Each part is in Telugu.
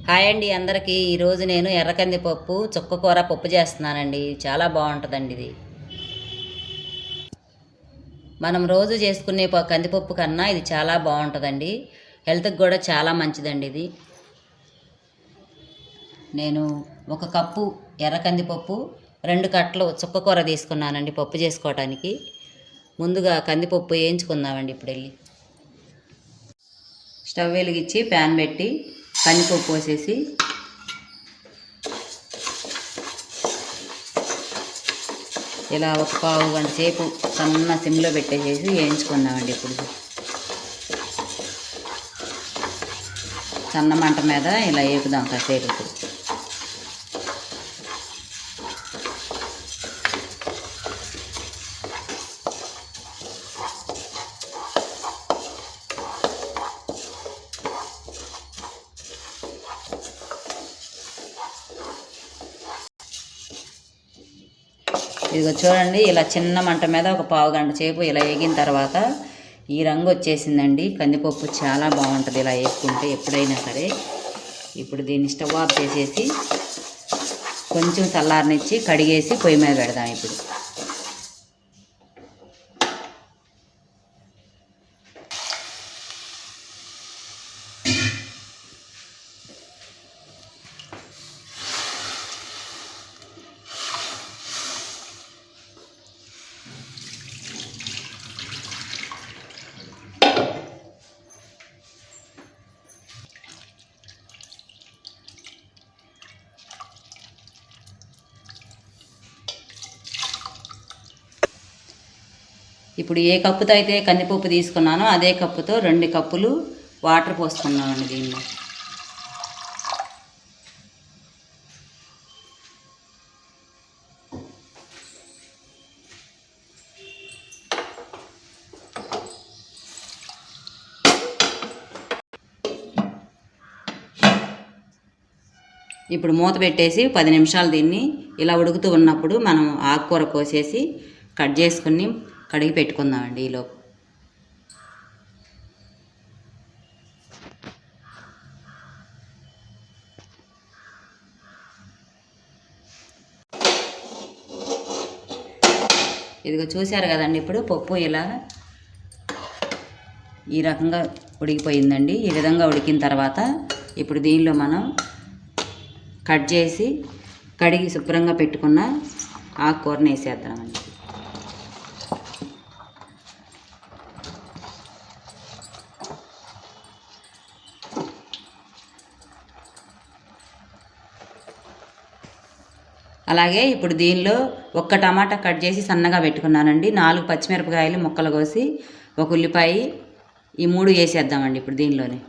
హాయ్ అండి అందరికీ. ఈరోజు నేను ఎర్రకందిపప్పు చుక్కకూర పప్పు చేస్తున్నానండి. చాలా బాగుంటుందండి ఇది. మనం రోజు చేసుకునే కందిపప్పు కన్నా ఇది చాలా బాగుంటుందండి. హెల్త్కి కూడా చాలా మంచిదండి ఇది. నేను 1 కప్పు ఎర్రకందిపప్పు 2 కట్టలు చుక్కకూర తీసుకున్నానండి పప్పు చేసుకోవడానికి. ముందుగా కందిపప్పు వేయించుకుందామండి. ఇప్పుడు వెళ్ళి స్టవ్ వెలిగించి ప్యాన్ పెట్టి కందిపప్పు పోసేసి ఇలా 1 పావు గంట సేపు సన్న సిమ్లో పెట్టేసేసి వేయించుకుందామండి. ఇప్పుడు సన్న మంట మీద ఇలా వేపుదాం కాసేపు. ఇదిగో చూడండి, ఇలా చిన్న మంట మీద 1 పావు గంట సేపు ఇలా వేగిన తర్వాత ఈ రంగు వచ్చేసిందండి. కందిపప్పు చాలా బాగుంటుంది ఇలా వేసుకుంటే ఎప్పుడైనా సరే. ఇప్పుడు దీన్ని స్టవ్ ఆఫ్ చేసేసి కొంచెం చల్లారనిచ్చి కడిగేసి పొయ్యి మీద పెడదాం. ఇప్పుడు ఇప్పుడు ఏ కప్పుతో అయితే కందిపప్పు తీసుకున్నానో అదే కప్పుతో 2 కప్పులు వాటర్ పోసుకున్నామండి దీనిలో. ఇప్పుడు మూత పెట్టేసి 10 నిమిషాలు దీన్ని ఇలా ఉడుకుతూ ఉన్నప్పుడు మనం ఆకుకూర కోసేసి కట్ చేసుకుని కడిగి పెట్టుకుందామండి. ఈలోపు ఇదిగో చూశారు కదండి, ఇప్పుడు పప్పు ఇలా ఈ రకంగా ఉడికిపోయిందండి. ఈ విధంగా ఉడికిన తర్వాత ఇప్పుడు దీనిలో మనం కట్ చేసి కడిగి శుభ్రంగా పెట్టుకున్న ఆకుకూరని వేసేద్దామండి. అలాగే ఇప్పుడు దీనిలో 1 టమాటా కట్ చేసి సన్నగా పెట్టుకున్నానండి. 4 పచ్చిమిరపకాయలు ముక్కలు కోసి 1 ఉల్లిపాయ, ఈ 3 వేసేద్దామండి ఇప్పుడు దీనిలోనే.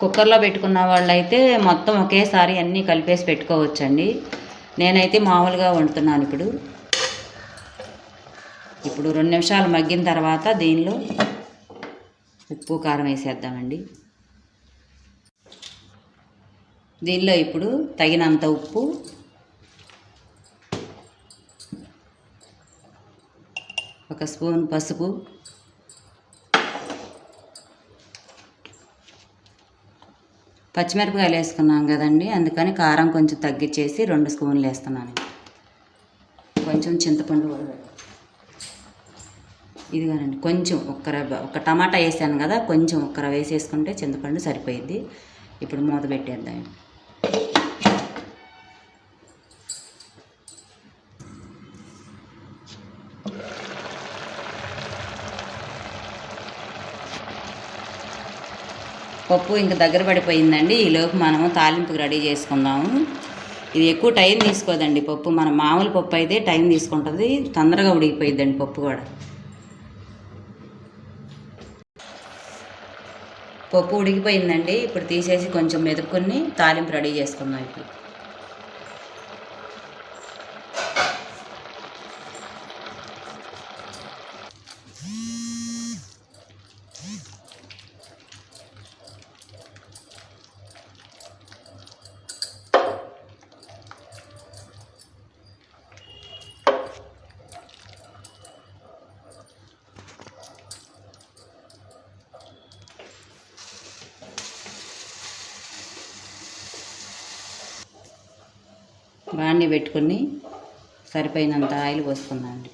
కుక్కర్లో పెట్టుకున్న వాళ్ళైతే మొత్తం ఒకేసారి అన్నీ కలిపేసి పెట్టుకోవచ్చండి. నేనైతే మామూలుగా వండుతున్నాను. ఇప్పుడు 2 నిమిషాలు మగ్గిన తర్వాత దీనిలో ఉప్పు కారం వేసేద్దామండి. దీనిలో ఇప్పుడు తగినంత ఉప్పు, ఒక స్పూన్ పసుపు, పచ్చిమిరపకాయలు వేసుకున్నాం కదండి, అందుకని కారం కొంచెం తగ్గించేసి 2 స్పూన్లు వేస్తున్నాను. కొంచెం చింతపండు ఇదిగానండి, కొంచెం ఒక టమాటా వేసాను కదా, కొంచెం 1 రవ్వ వేసేసుకుంటే చింతపండు సరిపోయింది. ఇప్పుడు మూత పెట్టేద్దాం. పప్పు ఇంకా దగ్గర పడిపోయిందండి. ఈలోపు మనము తాలింపుకి రెడీ చేసుకుందాము. ఇది ఎక్కువ టైం తీసుకోదండి పప్పు. మన మామూలు పప్పు అయితే టైం తీసుకుంటుంది, తొందరగా ఉడికిపోయిద్దండి పప్పు కూడా. పప్పు ఉడికిపోయిందండి. ఇప్పుడు తీసేసి కొంచెం మెదుపుకొని తాలింపు రెడీ చేసుకుందాం. ఇప్పుడు బాండి పెట్టుకుని సరిపోయినంత ఆయిల్ పోసుకున్నాను అండి.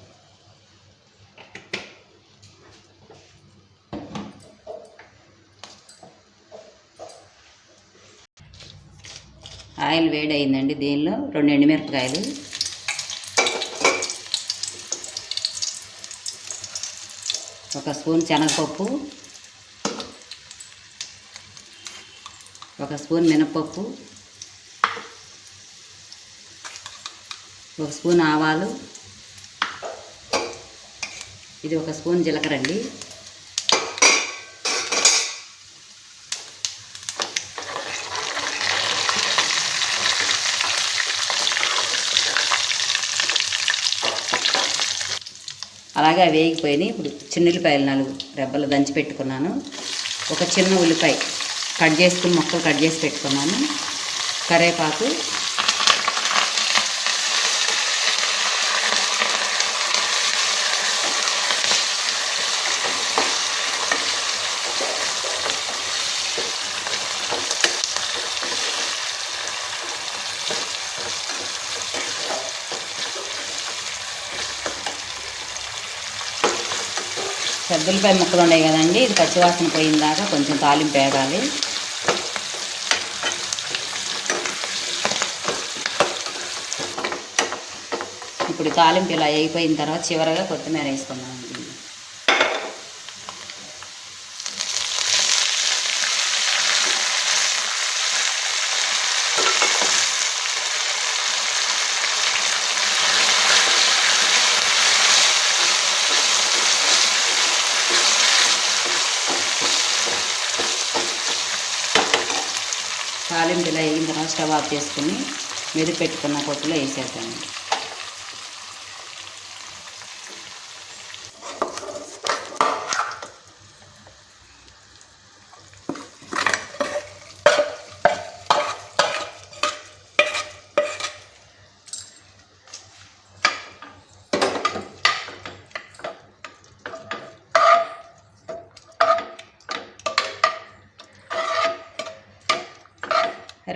ఆయిల్ వేడి అయిందండి. దీనిలో 2 ఎండుమిరపకాయలు, ఒక స్పూన్ శనగపప్పు, ఒక స్పూన్ మినపప్పు, ఒక స్పూన్ ఆవాలు, ఇది ఒక స్పూన్ జీలకర్ర అండి. అలాగే అవి వేగిపోయినాయి. ఇప్పుడు చిన్నుల్లిపాయలు 4 రెబ్బలు దంచి పెట్టుకున్నాను. ఒక చిన్న ఉల్లిపాయ కట్ చేసుకుని ముక్కలు కట్ చేసి పెట్టుకున్నాను. కరివేపాకు, ఉల్లిపాయ ముక్కలు ఉన్నాయి కదండి, ఇది పచ్చివాసన పోయిందాకా కొంచెం తాలింపు వేగాలి. ఇప్పుడు తాలింపు ఇలా వేగిపోయిన తర్వాత చివరగా కొత్తిమీర వేసుకున్నాం. తాలింపు ఇలా వేగిన తర్వాత స్టవ్ ఆఫ్ చేసుకుని మెదుపు పెట్టుకున్న పొట్టులో వేసేద్దాం.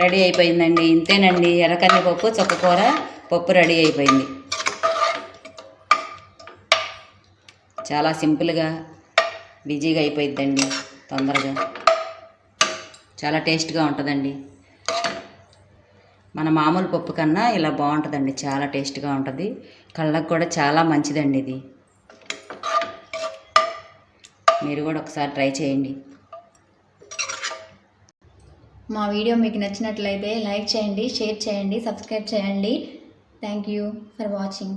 రెడీ అయిపోయిందండి. ఇంతేనండి, ఎర్రకందిపప్పు చుక్కకూర పప్పు రెడీ అయిపోయింది. చాలా సింపుల్గా బిజీగా అయిపోయిద్దండి, తొందరగా. చాలా టేస్ట్గా ఉంటుందండి. మన మామూలు పప్పు కన్నా ఇలా బాగుంటుందండి, చాలా టేస్ట్గా ఉంటుంది. కళ్ళకు కూడా చాలా మంచిదండి ఇది. మీరు కూడా ఒకసారి ట్రై చేయండి. మా వీడియో మీకు నచ్చినట్లయితే లైక్ చేయండి, షేర్ చేయండి, సబ్స్క్రైబ్ చేయండి. Thank you for watching.